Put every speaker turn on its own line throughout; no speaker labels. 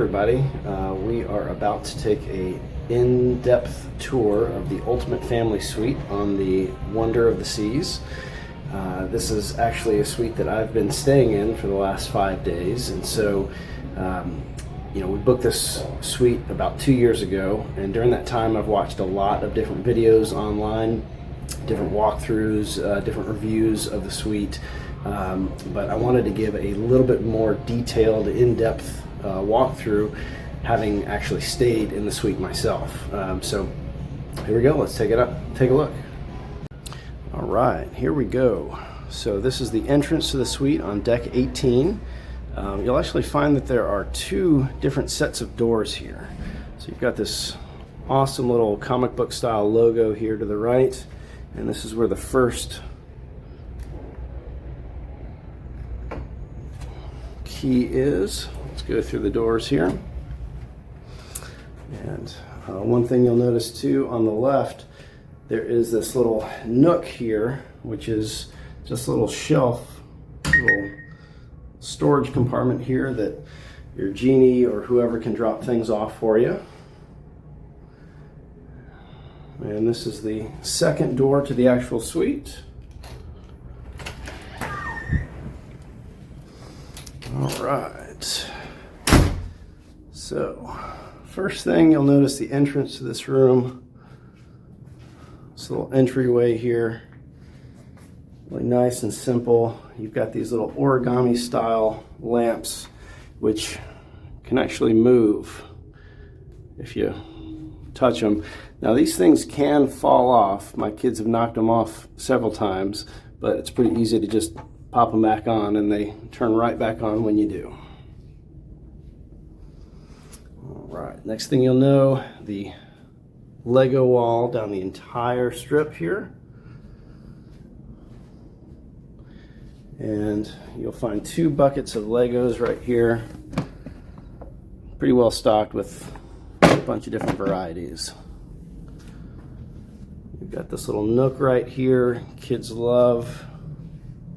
everybody, we are about to take a in-depth tour of the Ultimate Family Suite on the Wonder of the Seas. This is actually a suite that I've been staying in for the last 5 days, and so we booked this suite about 2 years ago, and during that time I've watched a lot of different videos online, different walkthroughs, different reviews of the suite, but I wanted to give a little bit more detailed, in-depth walkthrough, having actually stayed in the suite myself. So here we go, let's take a look. All right, here we go. So this is the entrance to the suite on deck 18. You'll actually find that there are two different sets of doors here. So you've got this awesome little comic book style logo here to the right, and this is where the first key is. Let's go through the doors here. And one thing you'll notice too on the left, there is this little nook here, which is just a little shelf, little storage compartment here that your genie or whoever can drop things off for you. And this is the second door to the actual suite. All right. So, first thing you'll notice, the entrance to this room. This little entryway here, really nice and simple. You've got these little origami style lamps which can actually move if you touch them. Now these things can fall off. My kids have knocked them off several times, but it's pretty easy to just pop them back on and they turn right back on when you do. All right, next thing you'll know, the Lego wall down the entire strip here. And you'll find two buckets of Legos right here. Pretty well stocked with a bunch of different varieties. You've got this little nook right here. Kids love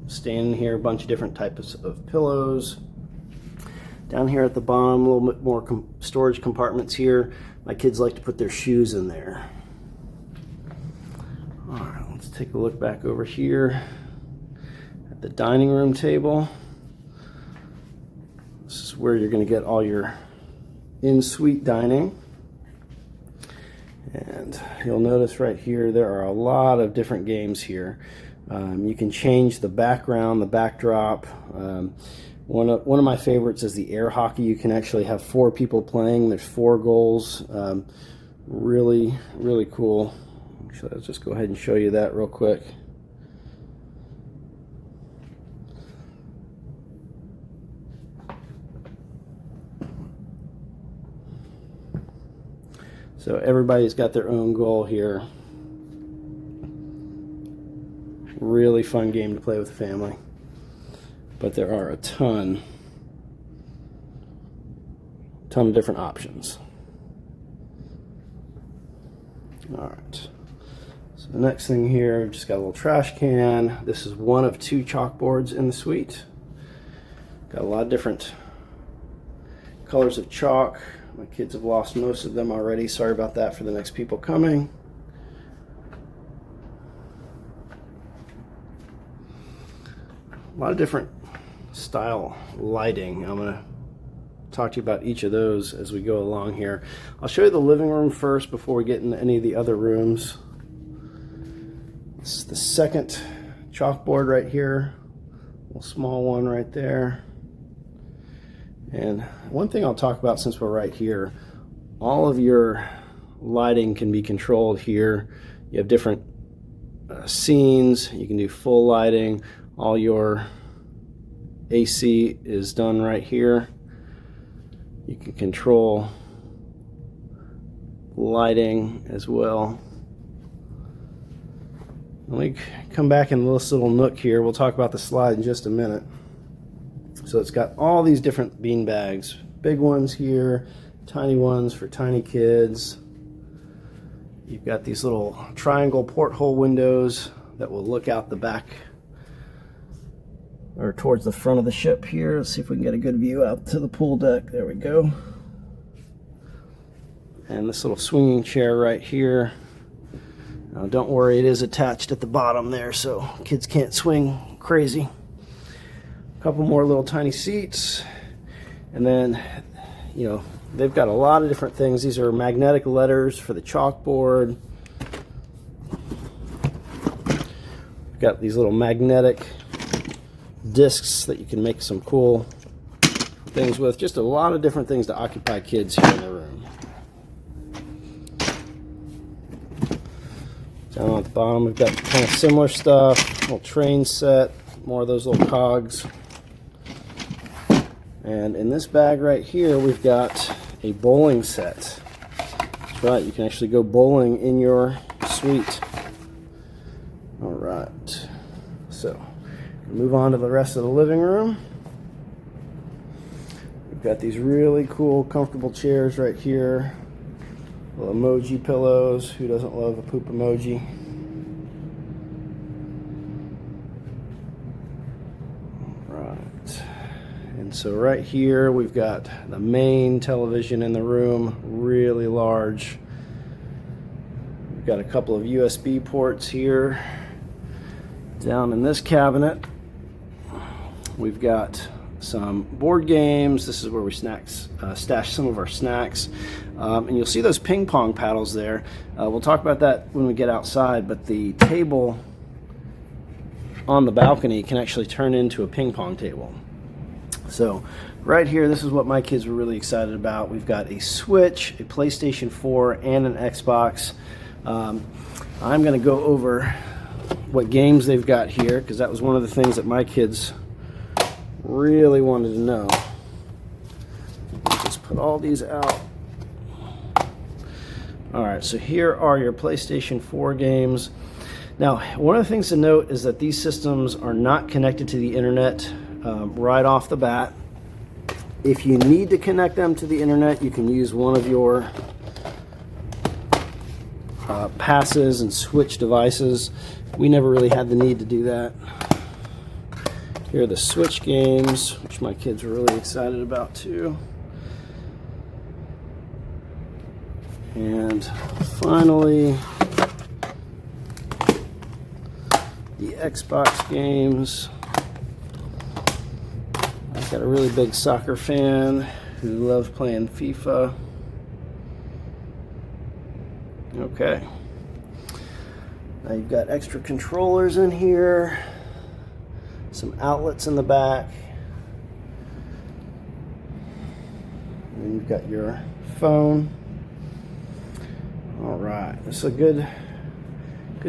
staying here. A bunch of different types of pillows. Down here at the bottom, a little bit more storage compartments here. My kids like to put their shoes in there. All right, let's take a look back over here at the dining room table. This is where you're going to get all your in-suite dining. And you'll notice right here there are a lot of different games here. You can change the background, the backdrop. One of my favorites is the air hockey. You can actually have 4 people playing. There's 4 goals. Really, really cool. Actually, let's just go ahead and show you that real quick. So everybody's got their own goal here. Really fun game to play with the family. But there are a ton of different options. All right. So the next thing here, I've just got a little trash can. This is one of 2 chalkboards in the suite. Got a lot of different colors of chalk. My kids have lost most of them already. Sorry about that for the next people coming. A lot of different style lighting. I'm going to talk to you about each of those as we go along here. I'll show you the living room first before we get into any of the other rooms. This is the second chalkboard right here. A little small one right there. And one thing I'll talk about since we're right here, all of your lighting can be controlled here. You have different scenes. You can do full lighting. All your AC is done right here. You can control lighting as well. Let me come back in this little nook here. We'll talk about the slide in just a minute. So it's got all these different bean bags. Big ones here, tiny ones for tiny kids. You've got these little triangle porthole windows that will look out the back or towards the front of the ship here. Let's see if we can get a good view out to the pool deck. There we go. and this little swinging chair right here. Now, don't worry, it is attached at the bottom there, so kids can't swing crazy. A couple more little tiny seats, and then, you know, they've got a lot of different things. These are magnetic letters for the chalkboard. We've got these little magnetic discs that you can make some cool things with. Just a lot of different things to occupy kids here in the room. Down at the bottom, we've got kind of similar stuff. Little train set, more of those little cogs. And in this bag right here, we've got a bowling set. That's right, you can actually go bowling in your suite. All right, so move on to the rest of the living room. We've got these really cool, comfortable chairs right here. Little emoji pillows. Who doesn't love a poop emoji? Right. And so right here we've got the main television in the room, really large. We've got a couple of USB ports here. Down in this cabinet, we've got some board games. This is where we stash some of our snacks. And you'll see those ping pong paddles there. We'll talk about that when we get outside, but the table on the balcony can actually turn into a ping pong table. So right here, this is what my kids were really excited about. We've got a Switch, a PlayStation 4, and an Xbox. I'm going to go over what games they've got here, because that was one of the things that my kids really wanted to know. Just put all these out. Alright, so here are your PlayStation 4 games. Now, one of the things to note is that these systems are not connected to the internet right off the bat. If you need to connect them to the internet, you can use one of your passes and switch devices. We never really had the need to do that. Here are the Switch games, which my kids were really excited about too. And finally, the Xbox games. I've got a really big soccer fan who loves playing FIFA. Okay. Now you've got extra controllers in here, some outlets in the back, and then you've got your phone. All right, this is a good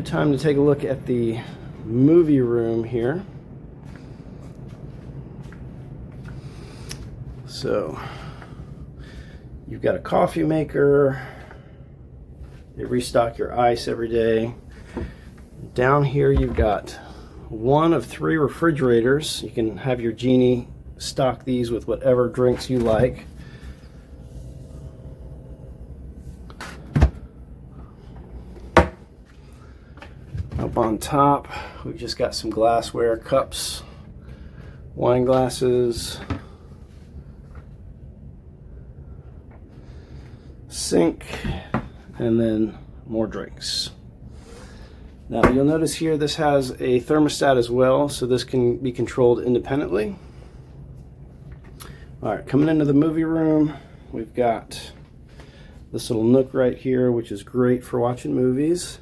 time to take a look at the movie room here. So you've got a coffee maker. They restock your ice every day. Down here you've got one of 3 refrigerators. You can have your Genie stock these with whatever drinks you like. Up on top, we've just got some glassware, cups, wine glasses, sink, and then more drinks. Now you'll notice here this has a thermostat as well, so this can be controlled independently. All right, coming into the movie room, we've got this little nook right here, which is great for watching movies.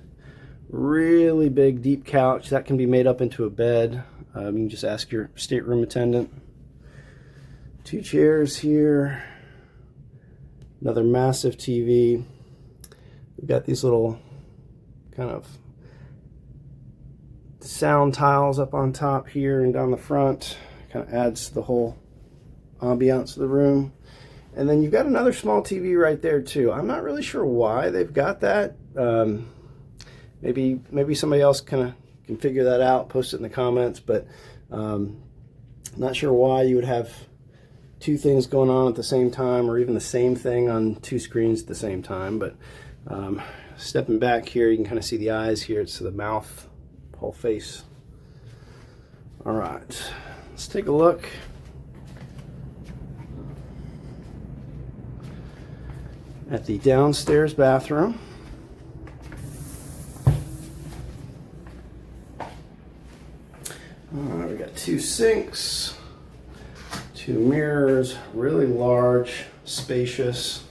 Really big, deep couch that can be made up into a bed. You can just ask your stateroom attendant. 2 chairs here. Another massive TV. We've got these little kind of sound tiles up on top here and down the front. Kind of adds to the whole ambiance of the room. And then you've got another small TV right there too. I'm not really sure why they've got that. Maybe somebody else can figure that out, post it in the comments, but not sure why you would have 2 things going on at the same time, or even the same thing on 2 screens at the same time. But stepping back here, you can kind of see the eyes here. It's the mouth, whole face. All right, let's take a look. at the downstairs bathroom. Alright, we got 2 sinks, 2 mirrors, really large, spacious.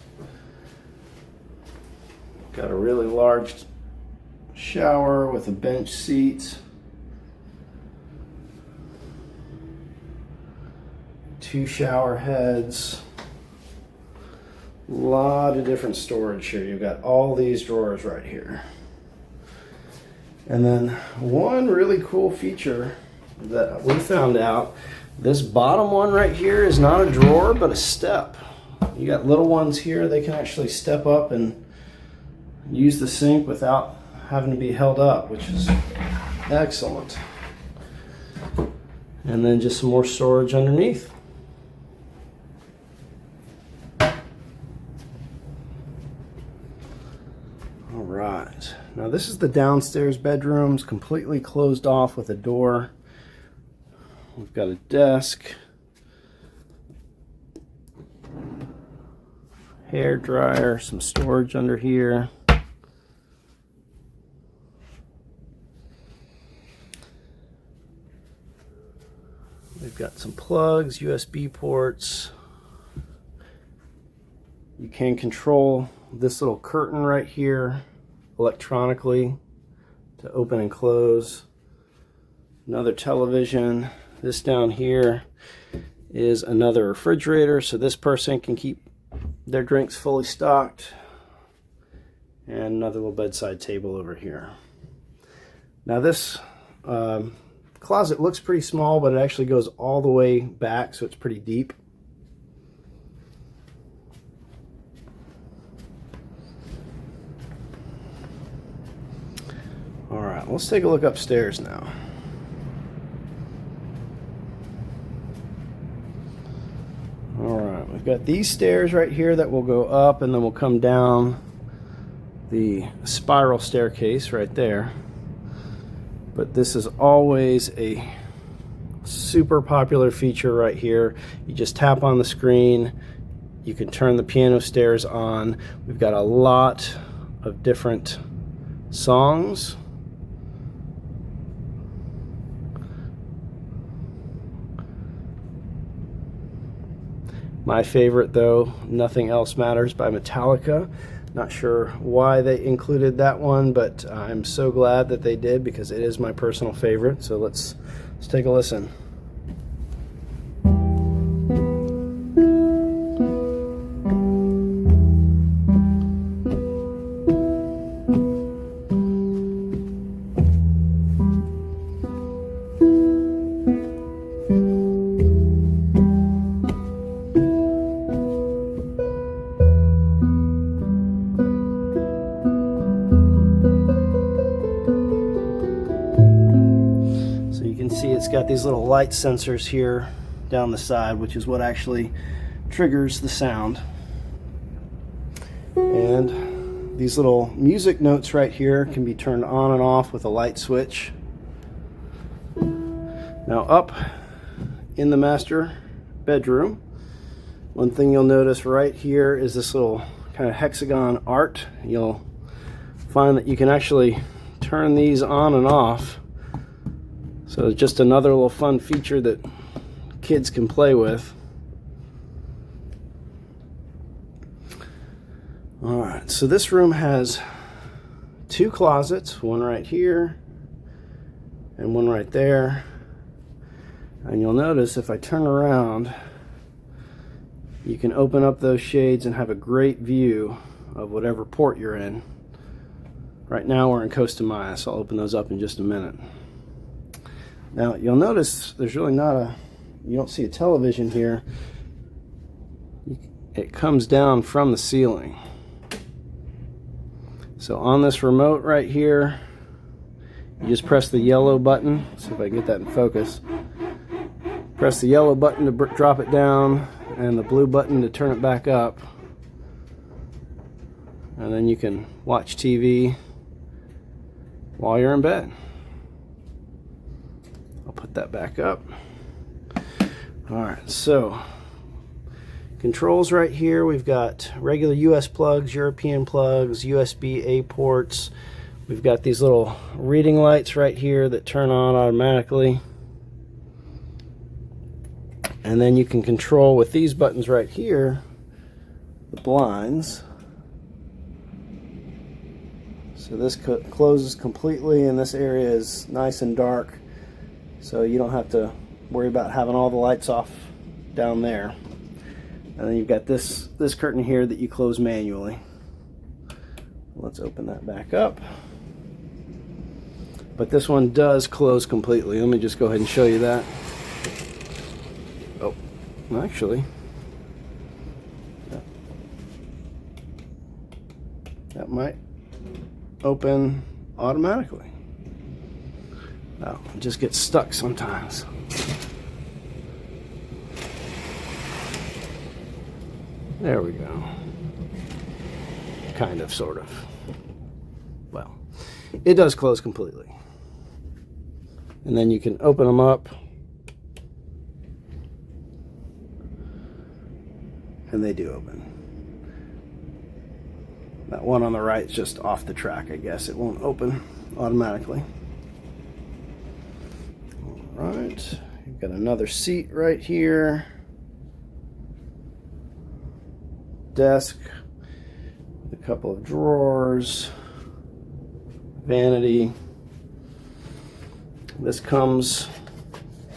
Got a really large shower with a bench seat. 2 shower heads. A lot of different storage here. You've got all these drawers right here. And then one really cool feature that we found out, this bottom one right here is not a drawer but a step. You got little ones here, they can actually step up and use the sink without having to be held up, which is excellent. And then just some more storage underneath. All right, now this is the downstairs bedrooms, completely closed off with a door. We've got a desk, hair dryer, some storage under here. We've got some plugs, USB ports. You can control this little curtain right here electronically to open and close. Another television. This down here is another refrigerator, so this person can keep their drinks fully stocked. And another little bedside table over here. Now this closet looks pretty small, but it actually goes all the way back, so it's pretty deep. All right, let's take a look upstairs now. Alright, we've got these stairs right here that will go up and then we'll come down the spiral staircase right there. But this is always a super popular feature right here. You just tap on the screen, you can turn the piano stairs on. We've got a lot of different songs. My favorite, though, Nothing Else Matters by Metallica. Not sure why they included that one, but I'm so glad that they did because it is my personal favorite. So let's take a listen. See, it's got these little light sensors here down the side, which is what actually triggers the sound. And these little music notes right here can be turned on and off with a light switch. Now up in the master bedroom, one thing you'll notice right here is this little kind of hexagon art. You'll find that you can actually turn these on and off. So it's just another little fun feature that kids can play with. Alright, so this room has 2 closets, one right here and one right there. And you'll notice if I turn around, you can open up those shades and have a great view of whatever port you're in. Right now we're in Costa Maya, so I'll open those up in just a minute. Now you'll notice there's really you don't see a television here. It comes down from the ceiling. So on this remote right here, you just press the yellow button. Let's see if I can get that in focus. Press the yellow button to drop it down and the blue button to turn it back up. And then you can watch TV while you're in bed. I'll put that back up. Alright, so Controls right here. We've got regular US plugs, European plugs, USB-A ports. We've got these little reading lights right here that turn on automatically. And then you can control with these buttons right here the blinds. So this closes completely, and this area is nice and dark, so you don't have to worry about having all the lights off down there. And then you've got this curtain here that you close manually. Let's open that back up. But this one does close completely. Let me just go ahead and show you that. Oh, actually, that might open automatically. Oh, it just gets stuck sometimes. There we go. Kind of, sort of. Well, it does close completely. And then you can open them up. And they do open. That one on the right is just off the track, I guess. It won't open automatically. All right, you've got another seat right here. Desk, a couple of drawers, vanity. This comes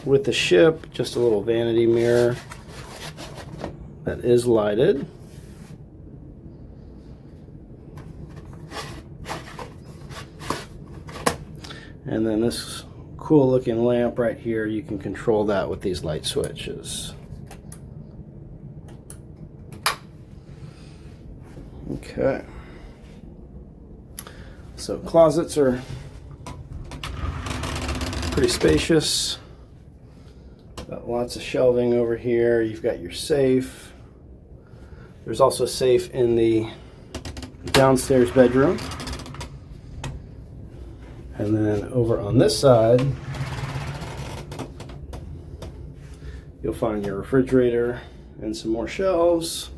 with the ship, just a little vanity mirror that is lighted. And then this cool looking lamp right here, you can control that with these light switches. Okay. So closets are pretty spacious. Got lots of shelving over here. You've got your safe. There's also a safe in the downstairs bedroom. And then over on this side, you'll find your refrigerator and some more shelves.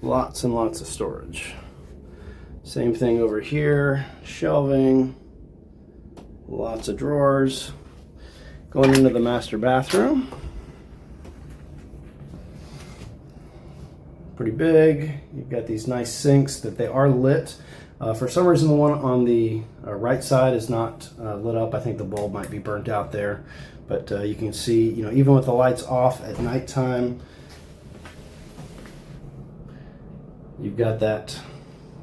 Lots and lots of storage. Same thing over here, shelving, lots of drawers. Going into the master bathroom. Pretty big. You've got these nice sinks that they are lit. For some reason, the one on the right side is not lit up. I think the bulb might be burnt out there. But you can see, even with the lights off at nighttime, you've got that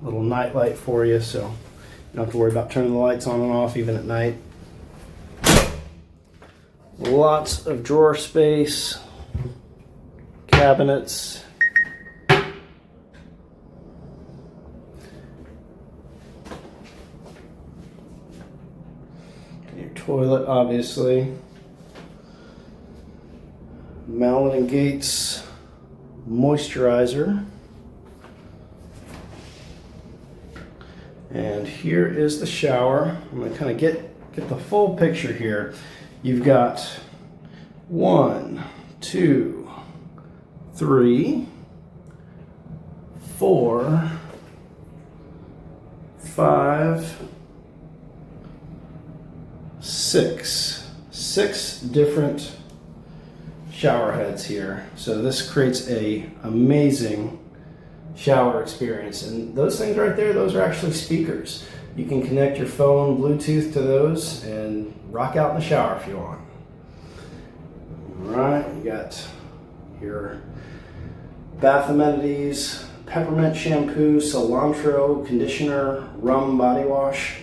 little night light for you, so you don't have to worry about turning the lights on and off even at night. Lots of drawer space, cabinets. Your toilet, obviously. Malin and Gates moisturizer. And here is the shower. I'm going to kind of get the full picture here. You've got 1, 2, 3, 4, 5, 6 different shower heads here. So this creates a amazing shower experience. And those things right there, those are actually speakers. You can connect your phone Bluetooth to those and rock out in the shower if you want. All right, you got your bath amenities, peppermint shampoo, cilantro conditioner, rum body wash.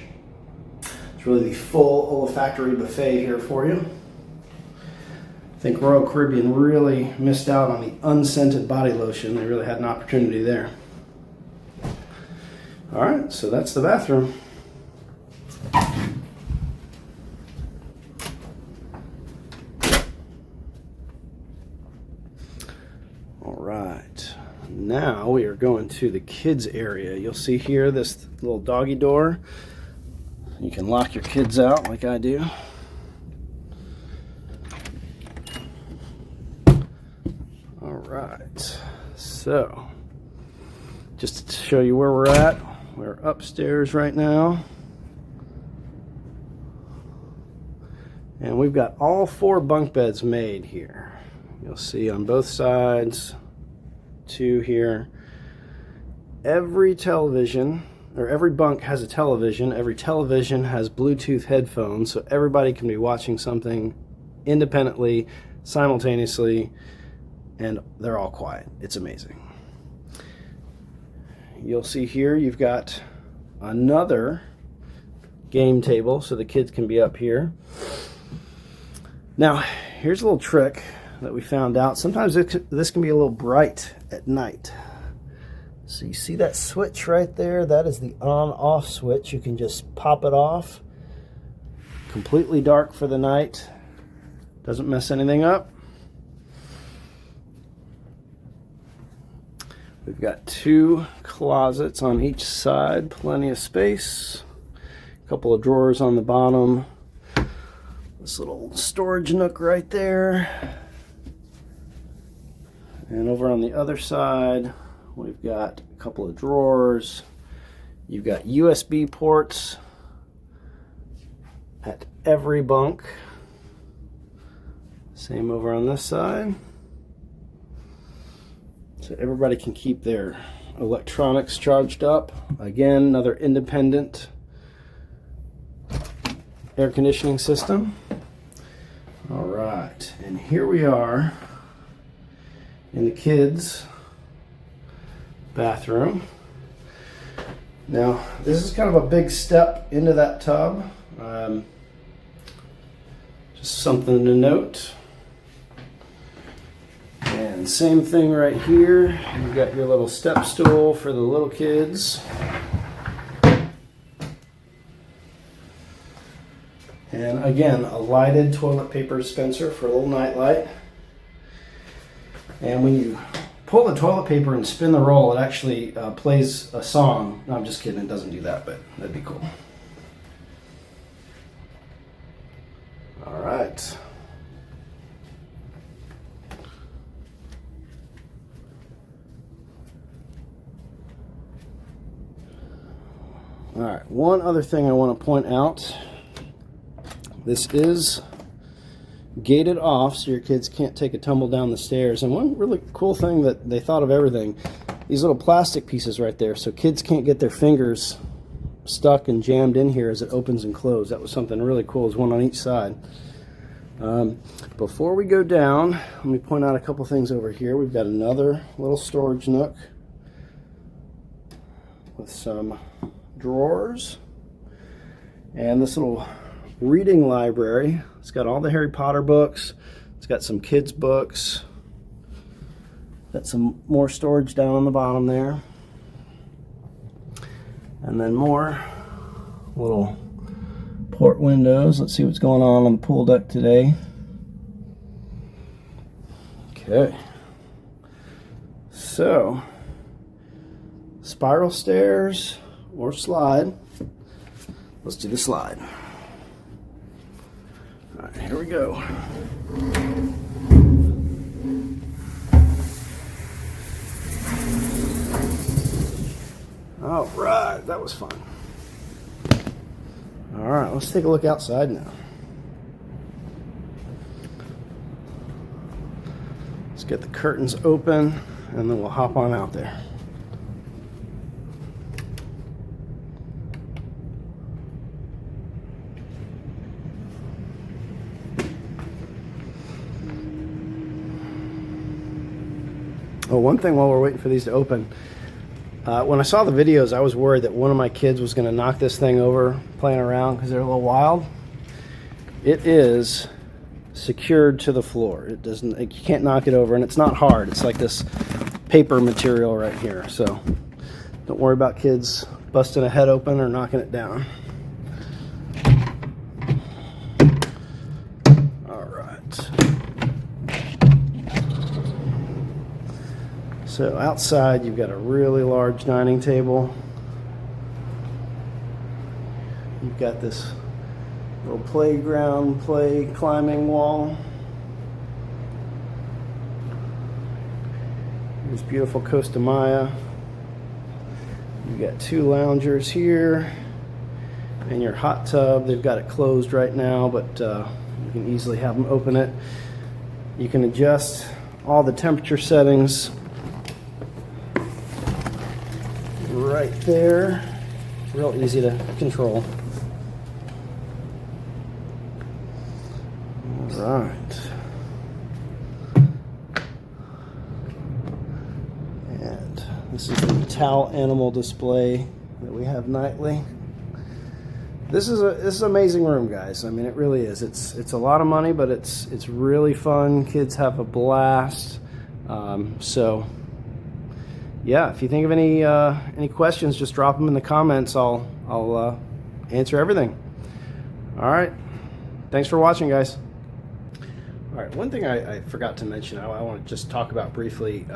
It's really the full olfactory buffet here for you. I think Royal Caribbean really missed out on the unscented body lotion. They really had an opportunity there. All right, so that's the bathroom. All right, now we are going to the kids area. You'll see here this little doggy door. You can lock your kids out like I do. All right. So, just to show you where we're at, we're upstairs right now. And we've got all 4 bunk beds made here. You'll see on both sides, 2 here. Every television, or every bunk has a television. Every television has Bluetooth headphones, so everybody can be watching something independently, simultaneously, and they're all quiet. It's amazing. You'll see here you've got another game table so the kids can be up here. Now, here's a little trick that we found out. Sometimes this can be a little bright at night. So you see that switch right there? That is the on-off switch. You can just pop it off. Completely dark for the night. Doesn't mess anything up. We've got 2 closets on each side, plenty of space. A couple of drawers on the bottom. This little storage nook right there. And over on the other side, we've got a couple of drawers. You've got USB ports at every bunk. Same over on this side. So everybody can keep their electronics charged up. Again, another independent air conditioning system. All right, and here we are in the kids' bathroom. Now, this is kind of a big step into that tub. Just something to note. And same thing right here. You've got your little step stool for the little kids. And again, a lighted toilet paper dispenser for a little night light. And when you pull the toilet paper and spin the roll, it actually plays a song. No, I'm just kidding, it doesn't do that, but that'd be cool. All right. All right, one other thing I want to point out. This is gated off so your kids can't take a tumble down the stairs. And one really cool thing that they thought of everything, these little plastic pieces right there, so kids can't get their fingers stuck and jammed in here as it opens and closes. That was something really cool. There's one on each side. Before we go down, let me point out a couple things over here. We've got another little storage nook with some drawers and this little reading library. It's got all the Harry Potter books. It's got some kids books. Got some more storage down on the bottom there. And then more little port windows. Let's see what's going on the pool deck today. Okay. So, spiral stairs or slide. Let's do the slide. All right, here we go. All right, that was fun. All right, let's take a look outside now. Let's get the curtains open and then we'll hop on out there. Oh, one thing while we're waiting for these to open, when I saw the videos, I was worried that one of my kids was going to knock this thing over playing around because they're a little wild. It is secured to the floor. It doesn't. You can't knock it over, and it's not hard. It's like this paper material right here. So don't worry about kids busting a head open or knocking it down. All right. So outside, you've got a really large dining table. You've got this little playground, climbing wall. This beautiful Costa Maya. You got 2 loungers here and your hot tub. They've got it closed right now, but you can easily have them open it. You can adjust all the temperature settings right there. Real easy to control. All right. And this is the towel animal display that we have nightly. This is an amazing room, guys. I mean, it really is. It's a lot of money, but it's really fun. Kids have a blast. So yeah, if you think of any questions, just drop them in the comments. I'll answer everything. All right. Thanks for watching, guys. All right, one thing I forgot to mention, I want to just talk about briefly.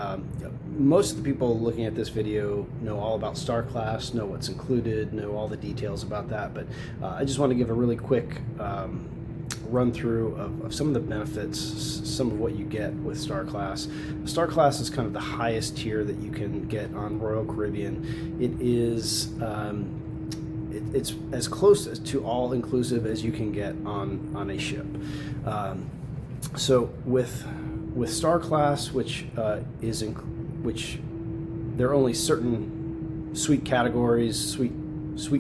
Most of the people looking at this video know all about Star Class, know what's included, know all the details about that, but I just want to give a really quick run through of some of the benefits, some of what you get with Star Class. Star Class is kind of the highest tier that you can get on Royal Caribbean. It is it's as close to all inclusive as you can get on a ship. So with Star Class, which there are only certain suite categories, suite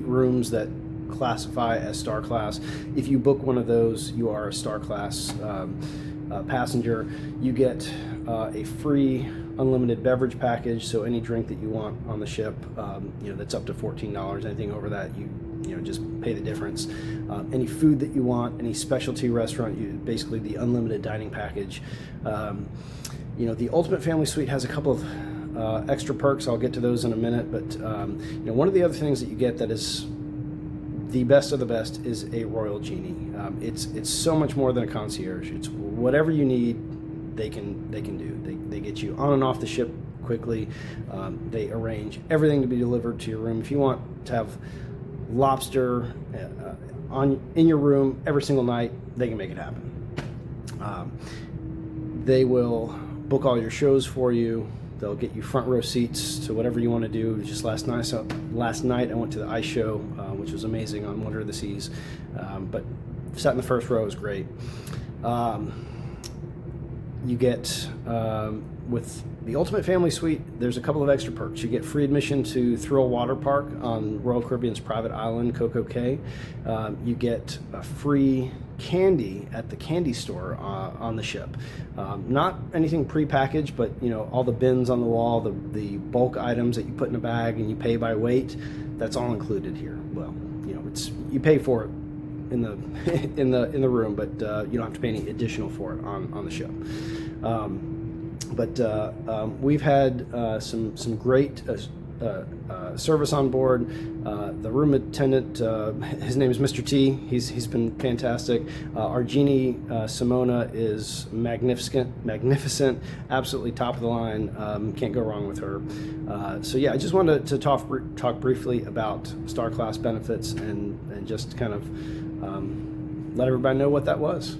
rooms that classify as Star Class. If you book one of those, you are a Star Class passenger. You get a free unlimited beverage package, so any drink that you want on the ship, that's up to $14. Anything over that, you just pay the difference. Any food that you want, any specialty restaurant, basically the unlimited dining package. The Ultimate Family Suite has a couple of extra perks. I'll get to those in a minute, but one of the other things that you get that is the best of the best is a Royal Genie. It's so much more than a concierge. It's whatever you need, they can do. They get you on and off the ship quickly. They arrange everything to be delivered to your room. If you want to have lobster in your room every single night, they can make it happen. They will book all your shows for you. They'll get you front row seats to whatever you want to do. Just last night I went to the ice show, which was amazing on Wonder of the Seas, but sat in the first row. It was great. You get with the Ultimate Family Suite, there's a couple of extra perks. You get free admission to Thrill Water Park on Royal Caribbean's private island, Coco Cay. You get a free candy at the candy store on the ship. Not anything pre-packaged, but all the bins on the wall, the bulk items that you put in a bag and you pay by weight, that's all included here. Well, you pay for it in the in the room, but you don't have to pay any additional for it on the ship. We've had some great service on board. The room attendant, his name is Mr. T. He's been fantastic. Our Genie, Simona, is magnificent, absolutely top of the line. Can't go wrong with her. So yeah, I just wanted to talk briefly about Star Class benefits and just kind of let everybody know what that was.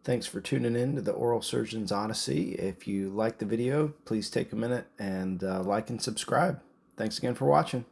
Thanks for tuning in to the Oral Surgeon's Odyssey. If you liked the video, please take a minute and like and subscribe. Thanks again for watching.